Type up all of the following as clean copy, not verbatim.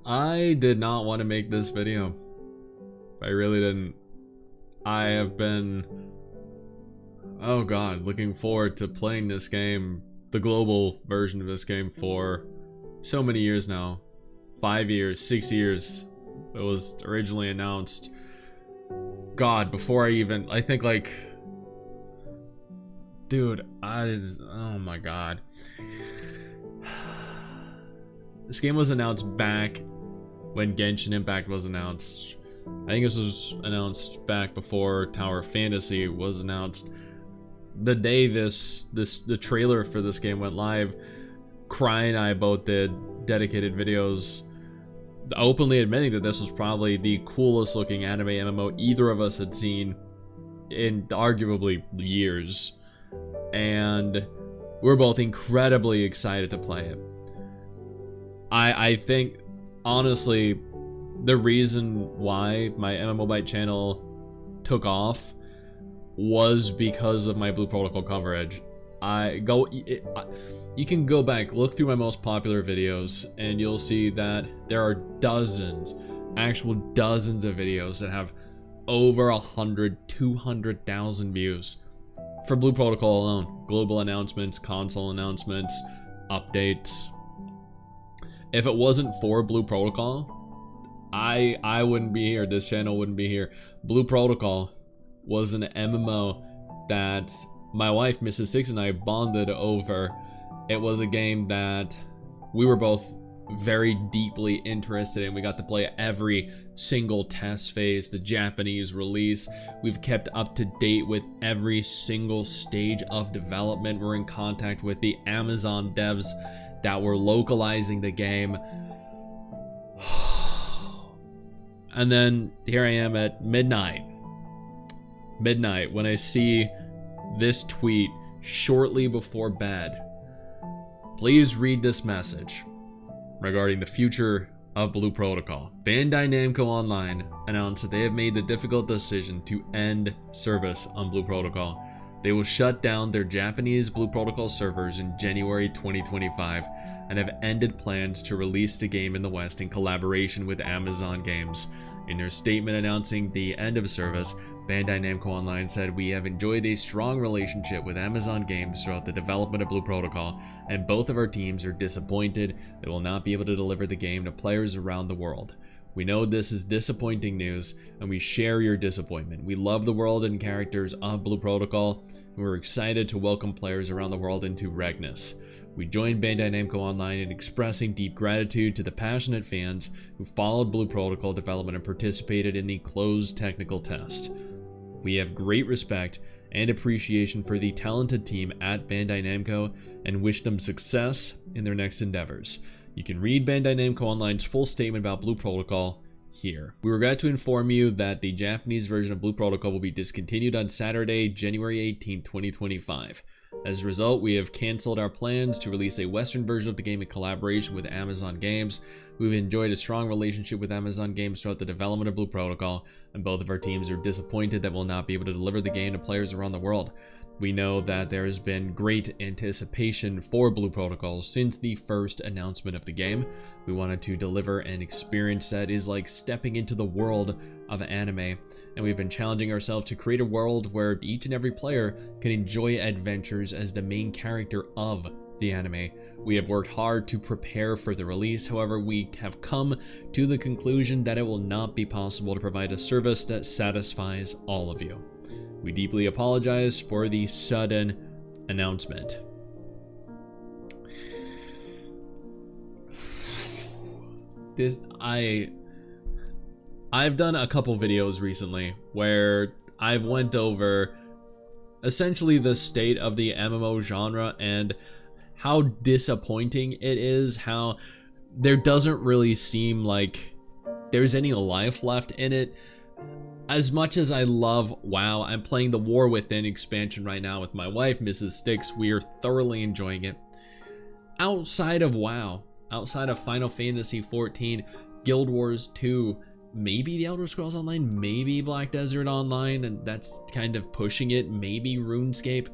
I did not want to make this video. I really didn't. I have been, oh god, looking forward to playing this game, the global version of this game, for so many years now. 5 years, 6 years. It was originally announced, god, before I think like, dude, oh my god. This game was announced back when Genshin Impact was announced. I think this was announced back before Tower of Fantasy was announced. The day the trailer for this game went live, Cry and I both did dedicated videos openly admitting that this was probably the coolest looking anime MMO either of us had seen in arguably years. And we're both incredibly excited to play it. I think, honestly, the reason why my MMO Byte channel took off was because of my Blue Protocol coverage. You can go back, look through my most popular videos, and you'll see that there are dozens, actual dozens of videos that have over 100, 200,000 views for Blue Protocol alone. Global announcements, console announcements, updates. If it wasn't for Blue Protocol, I wouldn't be here, this channel wouldn't be here. Blue Protocol was an MMO that my wife, Mrs. Stix, and I bonded over. It was a game that we were both very deeply interested in. We got to play every single test phase, the Japanese release. We've kept up to date with every single stage of development. We're in contact with the Amazon devs that were localizing the game. And then here I am at midnight when I see this tweet shortly before bed. Please read this message regarding the future of Blue Protocol. Bandai Namco Online announced that they have made the difficult decision to end service on Blue Protocol. They will shut down their Japanese Blue Protocol servers in January 2025 and have ended plans to release the game in the West in collaboration with Amazon Games. In their statement announcing the end of service, Bandai Namco Online said, "We have enjoyed a strong relationship with Amazon Games throughout the development of Blue Protocol, and both of our teams are disappointed they will not be able to deliver the game to players around the world. We know this is disappointing news, and we share your disappointment. We love the world and characters of Blue Protocol, and we're excited to welcome players around the world into Regnus. We join Bandai Namco Online in expressing deep gratitude to the passionate fans who followed Blue Protocol development and participated in the closed technical test. We have great respect and appreciation for the talented team at Bandai Namco and wish them success in their next endeavors." You can read Bandai Namco Online's full statement about Blue Protocol here. We regret to inform you that the Japanese version of Blue Protocol will be discontinued on Saturday, January 18, 2025. As a result, we have canceled our plans to release a Western version of the game in collaboration with Amazon Games. We've enjoyed a strong relationship with Amazon Games throughout the development of Blue Protocol, and both of our teams are disappointed that we'll not be able to deliver the game to players around the world. We know that there has been great anticipation for Blue Protocol since the first announcement of the game. We wanted to deliver an experience that is like stepping into the world of anime, and we've been challenging ourselves to create a world where each and every player can enjoy adventures as the main character of the anime. We have worked hard to prepare for the release, however, we have come to the conclusion that it will not be possible to provide a service that satisfies all of you. We deeply apologize for the sudden announcement. I've done a couple videos recently where I've went over essentially the state of the MMO genre and how disappointing it is, how there doesn't really seem like there's any life left in it. As much as I love WoW, I'm playing the War Within expansion right now with my wife, Mrs. Stix. We are thoroughly enjoying it. Outside of WoW, outside of Final Fantasy XIV, Guild Wars 2, maybe the Elder Scrolls Online, maybe Black Desert Online, and that's kind of pushing it, maybe RuneScape.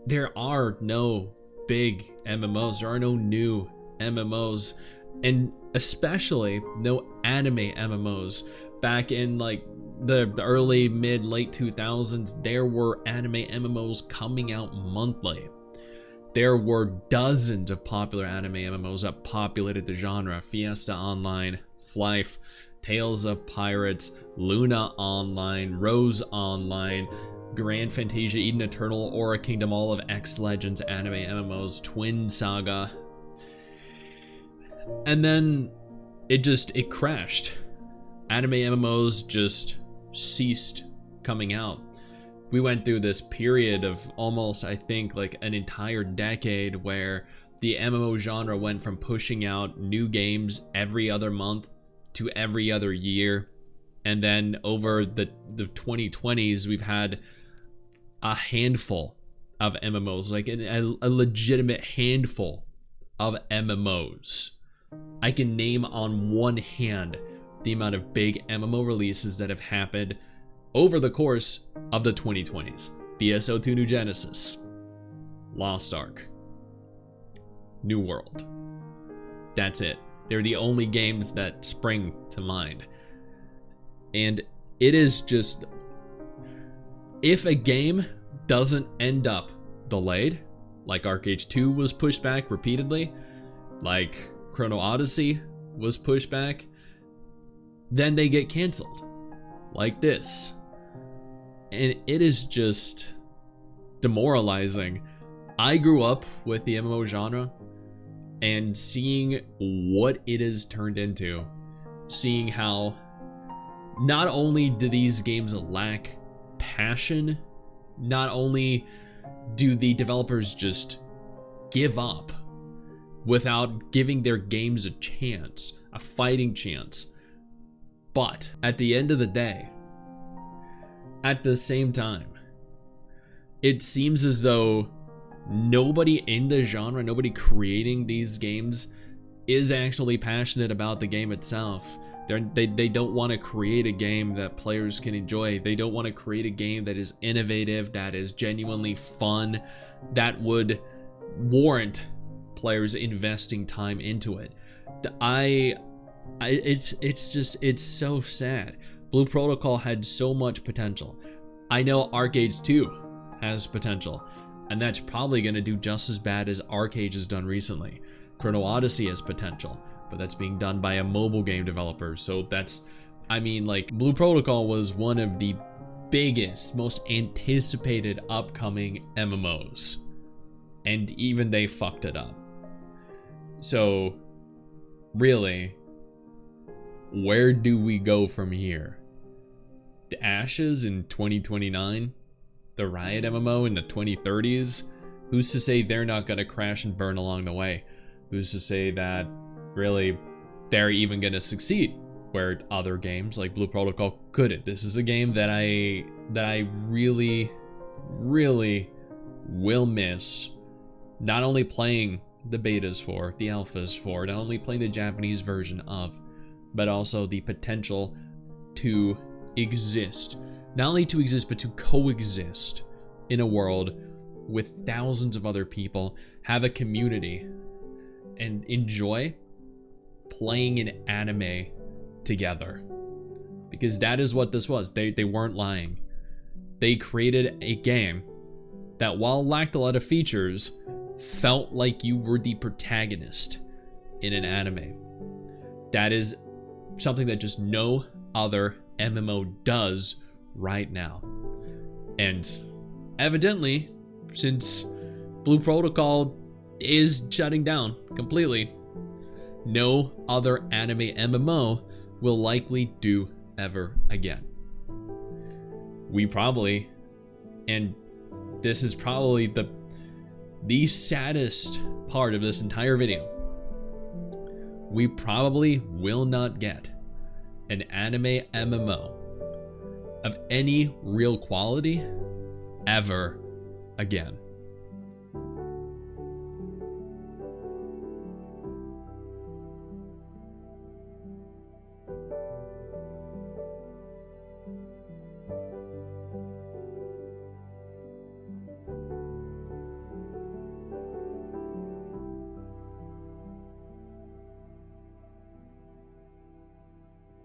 There are no big MMOs, there are no new MMOs, and especially no anime MMOs. Back in like the early, mid, late 2000s, there were anime MMOs coming out monthly. There were dozens of popular anime MMOs that populated the genre. Fiesta Online, Flife, Tales of Pirates, Luna Online, Rose Online, Grand Fantasia, Eden Eternal, Aura Kingdom, all of X Legends anime MMOs, Twin Saga. And then it crashed. Anime MMOs just ceased coming out. We went through this period of almost, I think, like an entire decade where the MMO genre went from pushing out new games every other month to every other year. And then over the 2020s, we've had a handful of MMOs, like a legitimate handful of MMOs. I can name on one hand the amount of big MMO releases that have happened over the course of the 2020s. BSO2 New Genesis, Lost Ark, New World. That's it. They're the only games that spring to mind. And it is just, if a game doesn't end up delayed, like ArcAge 2 was pushed back repeatedly, like Chrono Odyssey was pushed back, then they get canceled, like this. And it is just demoralizing. I grew up with the MMO genre, and seeing what it has turned into, seeing how not only do these games lack passion, not only do the developers just give up without giving their games a chance, a fighting chance, but at the end of the day, at the same time, it seems as though nobody in the genre, nobody creating these games is actually passionate about the game itself. They don't want to create a game that players can enjoy. They don't want to create a game that is innovative, that is genuinely fun, that would warrant players investing time into it. It's so sad. Blue Protocol had so much potential. I know ArcAge 2 has potential, and that's probably going to do just as bad as ArcAge has done recently. Chrono Odyssey has potential, but that's being done by a mobile game developer. So that's, I mean, like, Blue Protocol was one of the biggest, most anticipated upcoming MMOs, and even they fucked it up. So really, where do we go from here? The Ashes in 2029? The Riot MMO in the 2030s? Who's to say they're not gonna crash and burn along the way? Who's to say that really they're even gonna succeed where other games like Blue Protocol couldn't? This is a game that I really will miss not only playing the betas for, the alphas for, not only playing the Japanese version of, but also the potential to exist. Not only to exist, but to coexist in a world with thousands of other people, have a community, and enjoy playing an anime together. Because that is what this was. They weren't lying. They created a game that, while lacked a lot of features, felt like you were the protagonist in an anime. That is something that just no other MMO does right now. And evidently, since Blue Protocol is shutting down completely, no other anime MMO will likely do ever again. We probably, and this is probably the saddest part of this entire video, we probably will not get an anime MMO of any real quality ever again.